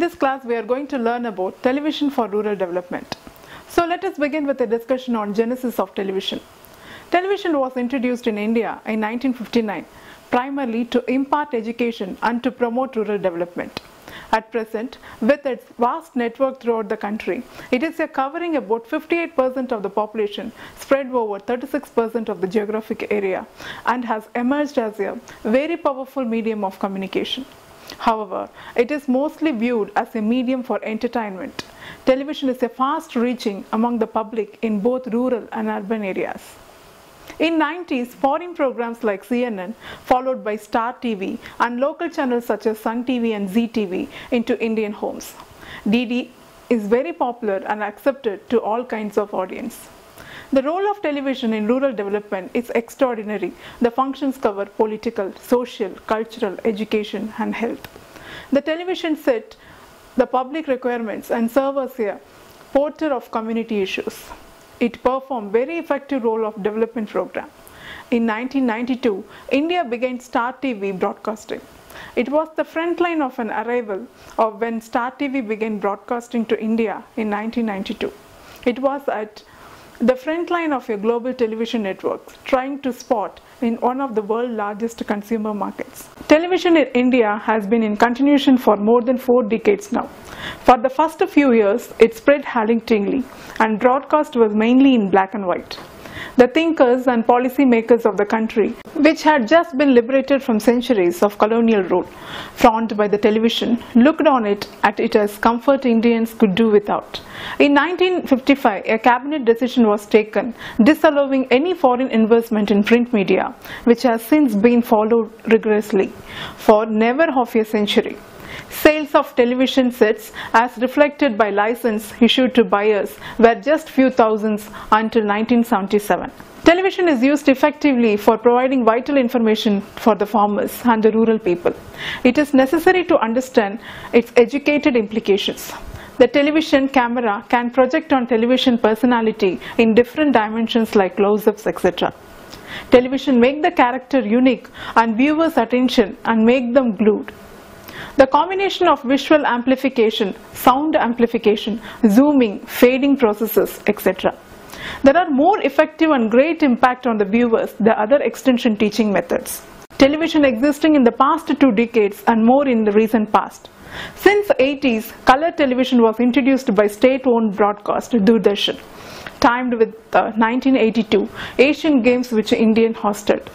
this class, we are going to learn about television for rural development. So let us begin with a discussion on genesis of television. Television was introduced in India in 1959, primarily to impart education and to promote rural development. At present, with its vast network throughout the country, it is covering about 58% of the population spread over 36% of the geographic area and has emerged as a very powerful medium of communication. However, it is mostly viewed as a medium for entertainment. Television is fast-reaching among the public in both rural and urban areas. In the 90s, foreign programs like CNN, followed by Star TV and local channels such as Sun TV and Zee TV into Indian homes. DD is very popular and accepted to all kinds of audience. The role of television in rural development is extraordinary. The functions cover political, social, cultural, education and health. The television set the public requirements and serve as a porter of community issues. It performed very effective role of development program. In 1992, India began Star TV broadcasting. It was the front line of an arrival of when Star TV began broadcasting to India in 1992. It was at the front line of a global television network, trying to spot in one of the world's largest consumer markets. Television in India has been in continuation for more than 4 decades now. For the first few years, it spread haltingly and broadcast was mainly in black and white. The thinkers and policy makers of the country, which had just been liberated from centuries of colonial rule, frowned by the television, looked on it as comfort Indians could do without. In 1955, a cabinet decision was taken disallowing any foreign investment in print media, which has since been followed rigorously for never half a century. Sales of television sets, as reflected by license issued to buyers, were just few thousands until 1977. Television is used effectively for providing vital information for the farmers and the rural people. It is necessary to understand its educated implications. The television camera can project on television personality in different dimensions like close-ups, etc. Television make the character unique and viewers' attention and make them glued. The combination of visual amplification, sound amplification, zooming, fading processes, etc. There are more effective and great impact on the viewers than other extension teaching methods. Television existing in the past 2 decades and more in the recent past. Since the 80s, color television was introduced by state-owned broadcast Doordarshan, timed with the 1982 Asian Games which India hosted.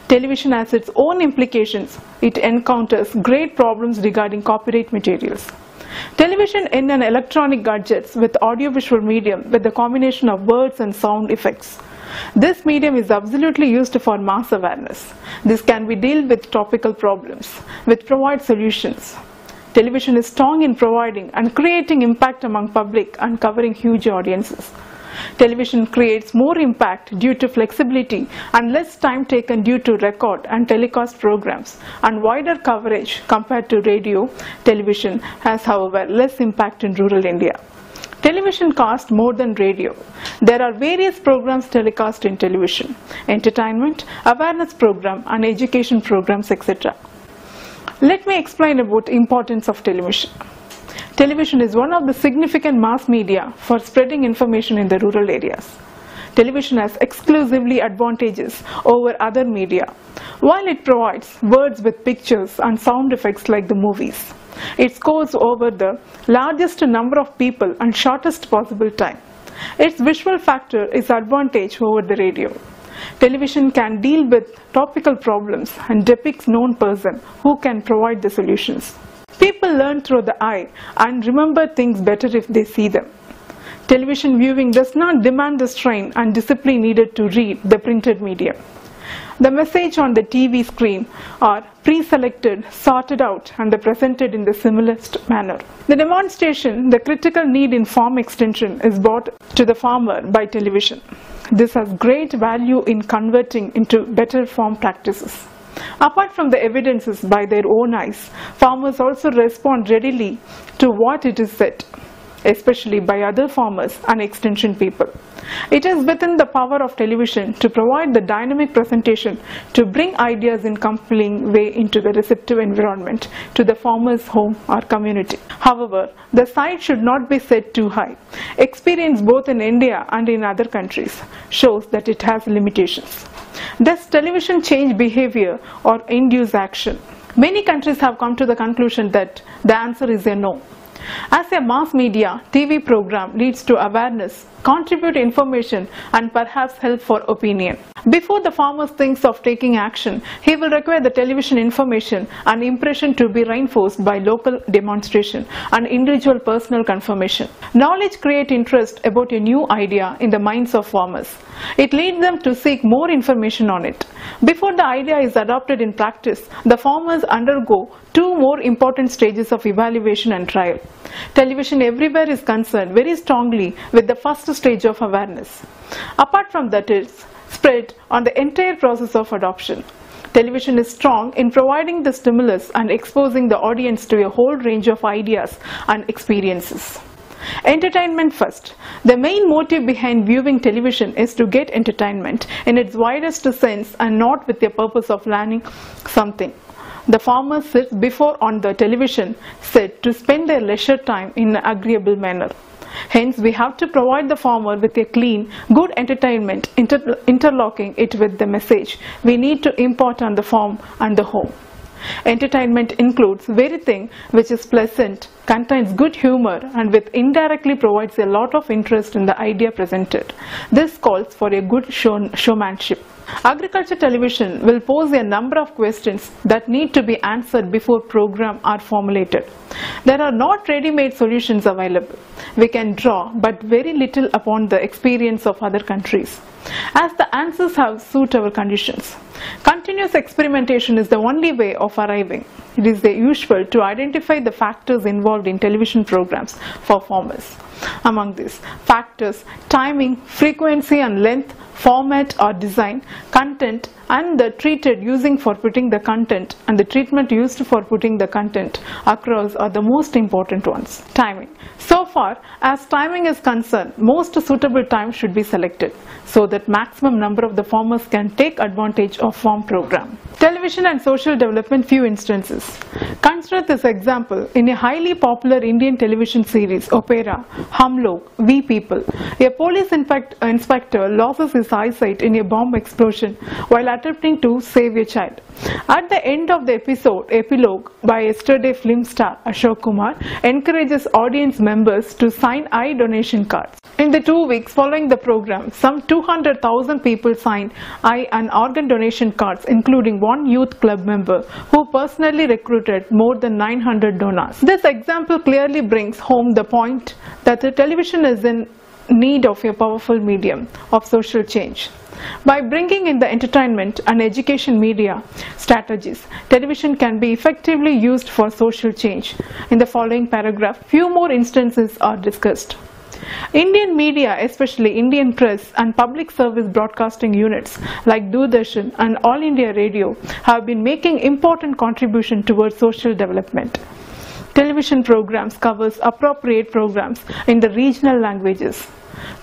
Television has its own implications. It encounters great problems regarding copyright materials. Television in an electronic gadgets with audiovisual medium with the combination of words and sound effects. This medium is absolutely used for mass awareness. This can be dealt with topical problems, which provide solutions. Television is strong in providing and creating impact among public and covering huge audiences. Television creates more impact due to flexibility and less time taken due to record and telecast programs and wider coverage compared to radio. Television has, however, less impact in rural India. Television costs more than radio. There are various programs telecast in television: entertainment, awareness program and education programs, etc. Let me explain about the importance of television. Television is one of the significant mass media for spreading information in the rural areas. Television has exclusively advantages over other media. While it provides words with pictures and sound effects like the movies, it scores over the largest number of people and shortest possible time. Its visual factor is advantage over the radio. Television can deal with topical problems and depicts known person who can provide the solutions. People learn through the eye and remember things better if they see them. Television viewing does not demand the strain and discipline needed to read the printed medium. The message on the TV screen are pre-selected, sorted out and presented in the simplest manner. The demonstration, the critical need in farm extension is brought to the farmer by television. This has great value in converting into better farm practices. Apart from the evidences by their own eyes, farmers also respond readily to what it is said. especially by other farmers and extension people. It is within the power of television to provide the dynamic presentation to bring ideas in compelling way into the receptive environment to the farmer's home or community. However, the sight should not be set too high. Experience both in India and in other countries shows that it has limitations. Does television change behavior or induce action? Many countries have come to the conclusion that the answer is a no. As a mass media, TV program leads to awareness, contribute information and perhaps help for opinion. Before the farmer thinks of taking action, he will require the television information and impression to be reinforced by local demonstration and individual personal confirmation. Knowledge creates interest about a new idea in the minds of farmers. It leads them to seek more information on it. Before the idea is adopted in practice, the farmers undergo two more important stages of evaluation and trial. Television everywhere is concerned very strongly with the first stage of awareness. Apart from that, it's spread on the entire process of adoption. Television is strong in providing the stimulus and exposing the audience to a whole range of ideas and experiences. Entertainment first. The main motive behind viewing television is to get entertainment in its widest sense and not with the purpose of learning something. The farmer sits before on the television set to spend their leisure time in an agreeable manner. Hence, we have to provide the farmer with a clean, good entertainment, interlocking it with the message we need to impart on the farm and the home. Entertainment includes very thing which is pleasant, contains good humor and which indirectly provides a lot of interest in the idea presented. This calls for a good showmanship. Agriculture television will pose a number of questions that need to be answered before programs are formulated. There are not ready-made solutions available. We can draw but very little upon the experience of other countries, as the answers have suit our conditions. Continuous experimentation is the only way of arriving. It is usual to identify the factors involved in television programs for farmers. Among these factors, timing, frequency and length, format or design, content and the treated using for putting the content and the treatment used for putting the content across are the most important ones. Timing. So far as timing is concerned, most suitable time should be selected so that maximum number of the farmers can take advantage of farm program. Television and social development, few instances. Consider this example in a highly popular Indian television series, Opera, Hum Log, We People. A police inspector loses his eyesight in a bomb explosion while attempting to save a child. At the end of the epilogue by yesterday film star Ashok Kumar encourages audience members to sign eye donation cards. In the 2 weeks following the program, some 200,000 people signed eye and organ donation cards, including one youth club member who personally recruited more than 900 donors. This example clearly brings home the point that the television is in need of a powerful medium of social change. By bringing in the entertainment and education media strategies, television can be effectively used for social change. In the following paragraph, few more instances are discussed. Indian media, especially Indian press and public service broadcasting units like Doordarshan and All India Radio, have been making important contribution towards social development. Television programs covers appropriate programs in the regional languages,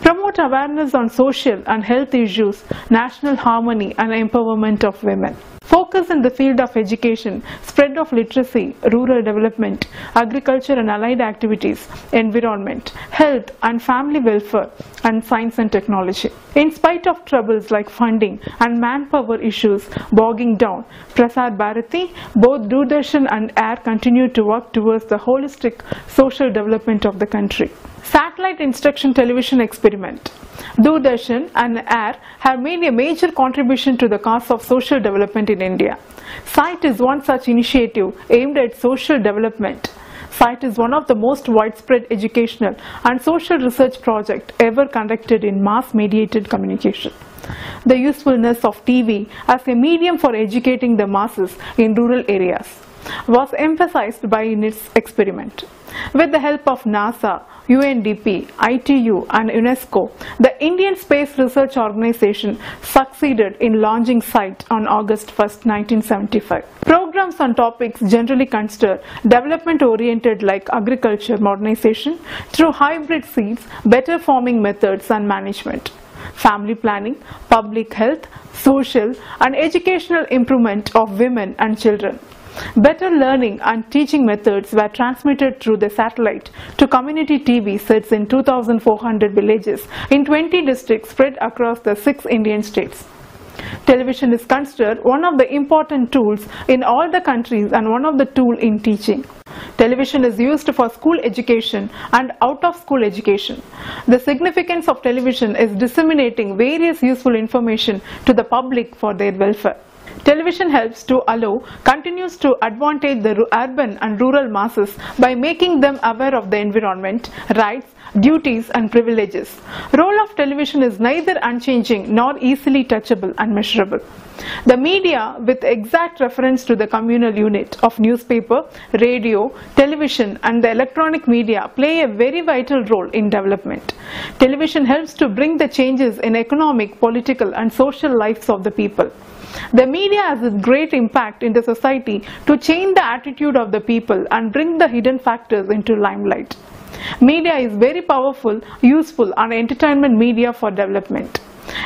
promote awareness on social and health issues, national harmony and empowerment of women. Focus in the field of education, spread of literacy, rural development, agriculture and allied activities, environment, health and family welfare, and science and technology. In spite of troubles like funding and manpower issues bogging down Prasar Bharati, both Doordarshan and AIR continue to work towards the holistic social development of the country. Satellite instruction television experiment. Doordarshan and AIR have made a major contribution to the cause of social development in India. SITE is one such initiative aimed at social development. SITE is one of the most widespread educational and social research projects ever conducted in mass-mediated communication. The usefulness of TV as a medium for educating the masses in rural areas was emphasized by its experiment. With the help of NASA, UNDP, ITU and UNESCO, the Indian Space Research Organization succeeded in launching SITE on August 1, 1975. Programs on topics generally considered development-oriented like agriculture modernization through hybrid seeds, better farming methods and management, family planning, public health, social and educational improvement of women and children. Better learning and teaching methods were transmitted through the satellite to community TV sets in 2,400 villages in 20 districts spread across the 6 Indian states. Television is considered one of the important tools in all the countries and one of the tools in teaching. Television is used for school education and out-of-school education. The significance of television is disseminating various useful information to the public for their welfare. Television continues to advantage the urban and rural masses by making them aware of the environment, rights, duties and privileges. Role of television is neither unchanging nor easily touchable and measurable. The media, with exact reference to the communal unit of newspaper, radio, television and the electronic media, play a very vital role in development. Television helps to bring the changes in economic, political and social lives of the people. The media has a great impact in the society to change the attitude of the people and bring the hidden factors into limelight. Media is very powerful, useful and entertainment media for development.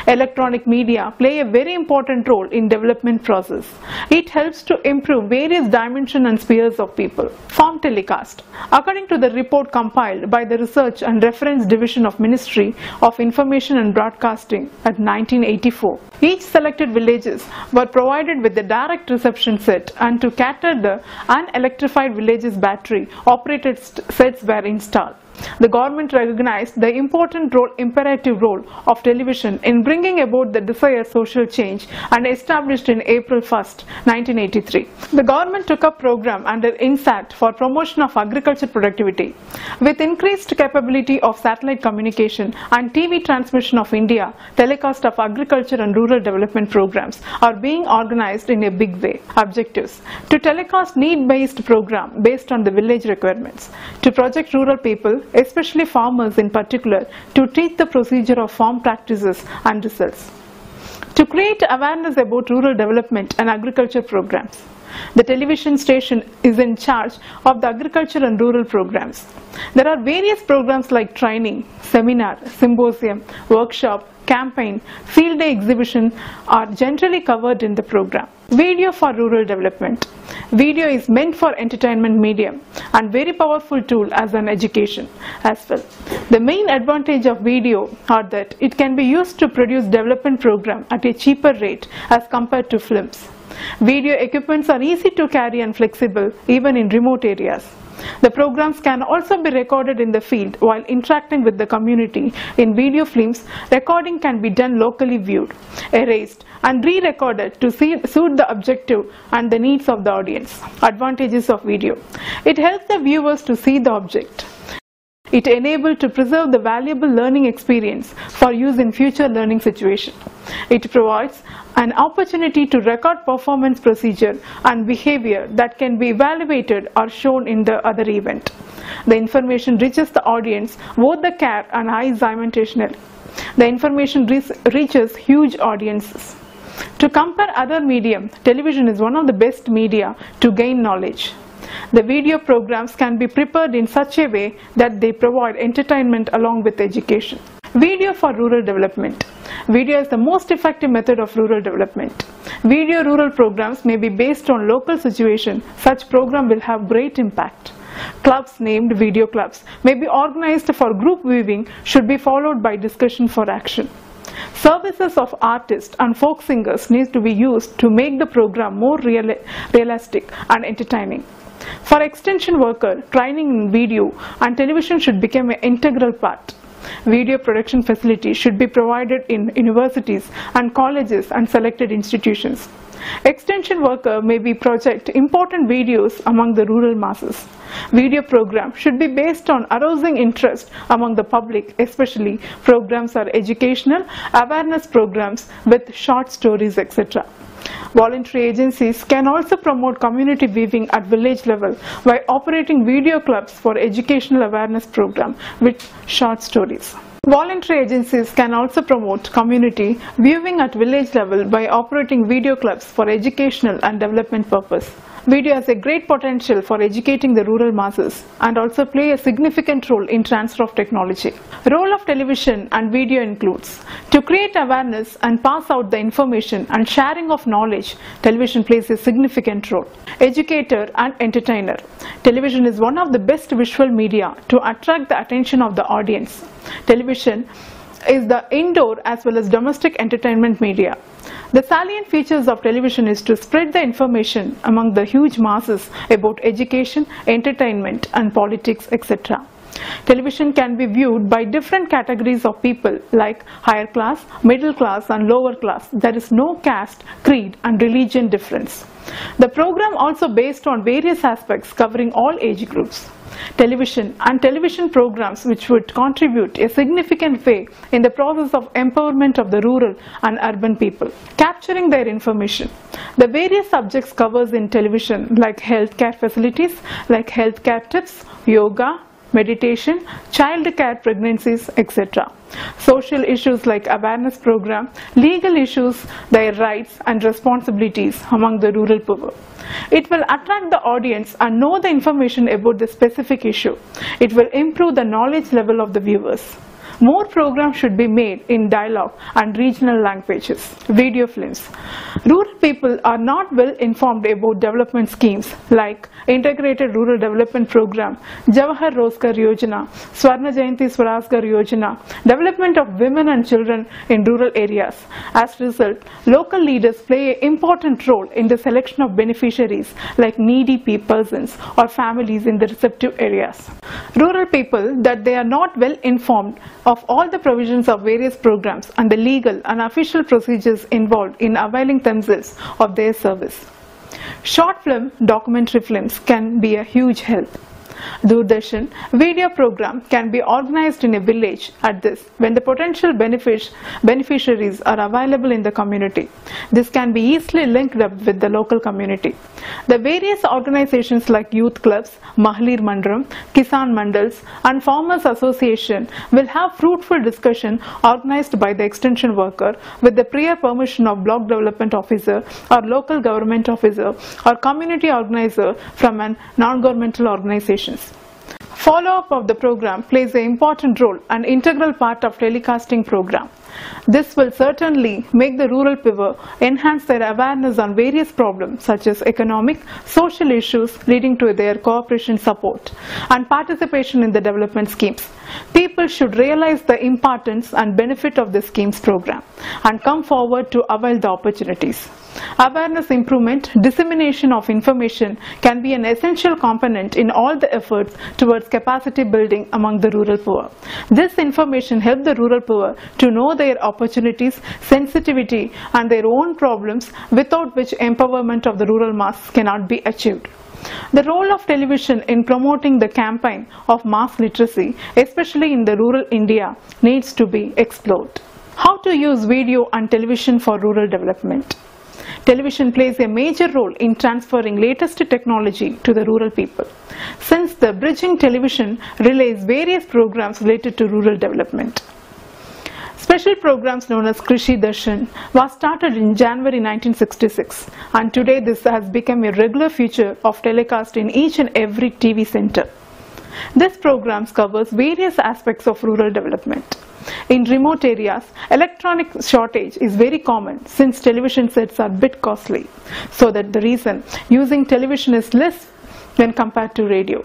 Electronic media play a very important role in development process. It helps to improve various dimensions and spheres of people. Farm telecast. According to the report compiled by the Research and Reference Division of Ministry of Information and Broadcasting at 1984, each selected villages were provided with the direct reception set, and to cater the unelectrified villages battery operated sets were installed. The government recognized the imperative role of television in bringing about the desired social change and established in April 1, 1983. The government took up program under INSAT for promotion of agriculture productivity. With increased capability of satellite communication and TV transmission of India, telecast of agriculture and rural development programs are being organized in a big way. Objectives: to telecast need-based program based on the village requirements, to project rural people, especially farmers in particular, to teach the procedure of farm practices and results, to create awareness about rural development and agriculture programs. The television station is in charge of the agriculture and rural programs. There are various programs like training, seminar, symposium, workshop, campaign, field day exhibition are generally covered in the program. Video for rural development. Video is meant for entertainment medium and very powerful tool as an education as well. The main advantage of video are that it can be used to produce development program at a cheaper rate as compared to films. Video equipments are easy to carry and flexible even in remote areas. The programs can also be recorded in the field while interacting with the community. In video films, recording can be done locally viewed, erased and re-recorded to suit the objective and the needs of the audience. Advantages of video: it helps the viewers to see the object. It enables to preserve the valuable learning experience for use in future learning situations. It provides an opportunity to record performance procedure and behavior that can be evaluated or shown in the other event. The information reaches the audience both the care and eye simultaneously. The information reaches huge audiences. To compare other medium, television is one of the best media to gain knowledge. The video programs can be prepared in such a way that they provide entertainment along with education. Video for rural development. Video is the most effective method of rural development. Video rural programs may be based on local situation. Such program will have great impact. Clubs named video clubs may be organized for group viewing, should be followed by discussion for action. Services of artists and folk singers need to be used to make the program more realistic and entertaining. For extension worker, training in video and television should become an integral part. Video production facilities should be provided in universities and colleges and selected institutions. Extension worker may be project important videos among the rural masses. Video program should be based on arousing interest among the public, especially programs are educational, awareness programs with short stories, etc. Voluntary agencies can also promote community weaving at village level by operating video clubs for educational awareness program with short stories. Voluntary agencies can also promote community viewing at village level by operating video clubs for educational and development purpose. Video has a great potential for educating the rural masses and also play a significant role in transfer of technology. Role of television and video includes to create awareness and pass out the information and sharing of knowledge. Television plays a significant role. Educator and entertainer. Television is one of the best visual media to attract the attention of the audience. Television is the indoor as well as domestic entertainment media. The salient features of television is to spread the information among the huge masses about education, entertainment and politics, etc. Television can be viewed by different categories of people like higher class, middle class and lower class. There is no caste, creed and religion difference. The program also based on various aspects covering all age groups. Television and television programs which would contribute a significant way in the process of empowerment of the rural and urban people. Capturing their information. The various subjects covers in television like healthcare facilities, like healthcare tips, yoga, meditation, child care, pregnancies, etc. Social issues like awareness program, legal issues, their rights and responsibilities among the rural poor. It will attract the audience and know the information about the specific issue. It will improve the knowledge level of the viewers. More programs should be made in dialogue and regional languages. Video films. Rural people are not well informed about development schemes like Integrated Rural Development Program, Jawahar Rozgar Yojana, Swarna Jayanti Swarozgar Yojana, development of women and children in rural areas. As a result, local leaders play an important role in the selection of beneficiaries like needy persons or families in the receptive areas. Rural people that they are not well informed of all the provisions of various programs and the legal and official procedures involved in availing themselves of their service. Short film, documentary films can be a huge help. Doordarshan video program can be organized in a village at this when the potential beneficiaries are available in the community. This can be easily linked up with the local community. The various organizations like youth clubs, Mahalir Mandram, Kisan Mandals and Farmers Association will have fruitful discussion organized by the extension worker with the prior permission of block development officer or local government officer or community organizer from a non-governmental organization. Follow-up of the program plays an important role and integral part of telecasting program. This will certainly make the rural people enhance their awareness on various problems such as economic, social issues leading to their cooperation support and participation in the development schemes. People should realize the importance and benefit of the schemes program and come forward to avail the opportunities. Awareness improvement, dissemination of information can be an essential component in all the efforts towards capacity building among the rural poor. This information helps the rural poor to know their opportunities, sensitivity and their own problems without which empowerment of the rural mass cannot be achieved. The role of television in promoting the campaign of mass literacy, especially in the rural India, needs to be explored. How to use video and television for rural development? Television plays a major role in transferring latest technology to the rural people. Since the Bridging Television relays various programs related to rural development. Special programs known as Krishi Darshan was started in January 1966 and today this has become a regular feature of telecast in each and every TV center. This program covers various aspects of rural development. In remote areas, electronic shortage is very common since television sets are a bit costly. So that the reason using television is less when compared to radio.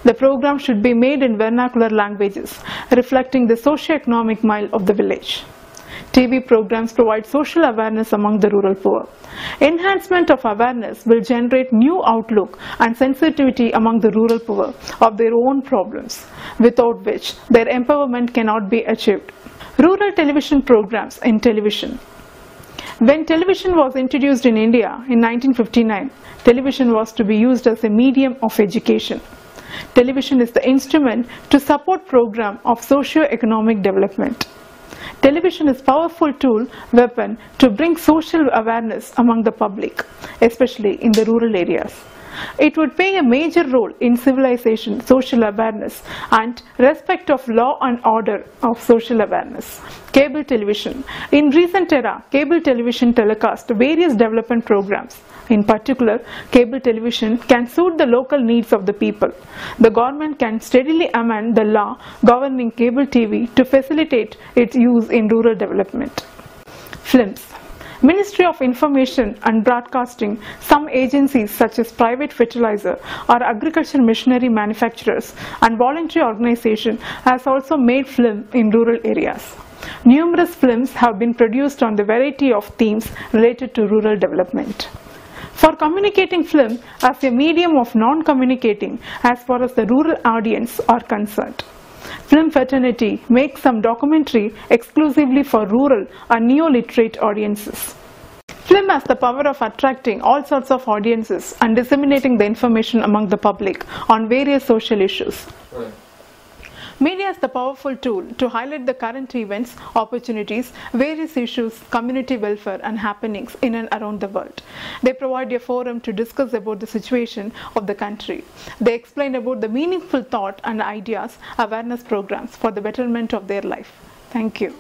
The program should be made in vernacular languages, reflecting the socio-economic mile of the village. TV programs provide social awareness among the rural poor. Enhancement of awareness will generate new outlook and sensitivity among the rural poor of their own problems, without which their empowerment cannot be achieved. Rural television programs in television. When television was introduced in India in 1959, television was to be used as a medium of education. Television is the instrument to support program of socio-economic development. Television is a powerful tool, weapon to bring social awareness among the public, especially in the rural areas. It would play a major role in civilization, social awareness, and respect of law and order of social awareness. Cable television. In recent era, cable television telecast various development programs. In particular, cable television can suit the local needs of the people. The government can steadily amend the law governing cable TV to facilitate its use in rural development. Films. Ministry of Information and Broadcasting, some agencies such as private fertilizer or agriculture machinery manufacturers and voluntary organization has also made film in rural areas. Numerous films have been produced on the variety of themes related to rural development. For communicating film as a medium of non-communicating as far as the rural audience are concerned. Film Fraternity makes some documentary exclusively for rural and neo-literate audiences. Film has the power of attracting all sorts of audiences and disseminating the information among the public on various social issues. Right. Media is the powerful tool to highlight the current events, opportunities, various issues, community welfare and happenings in and around the world. They provide a forum to discuss about the situation of the country. They explain about the meaningful thought and ideas, awareness programs for the betterment of their life. Thank you.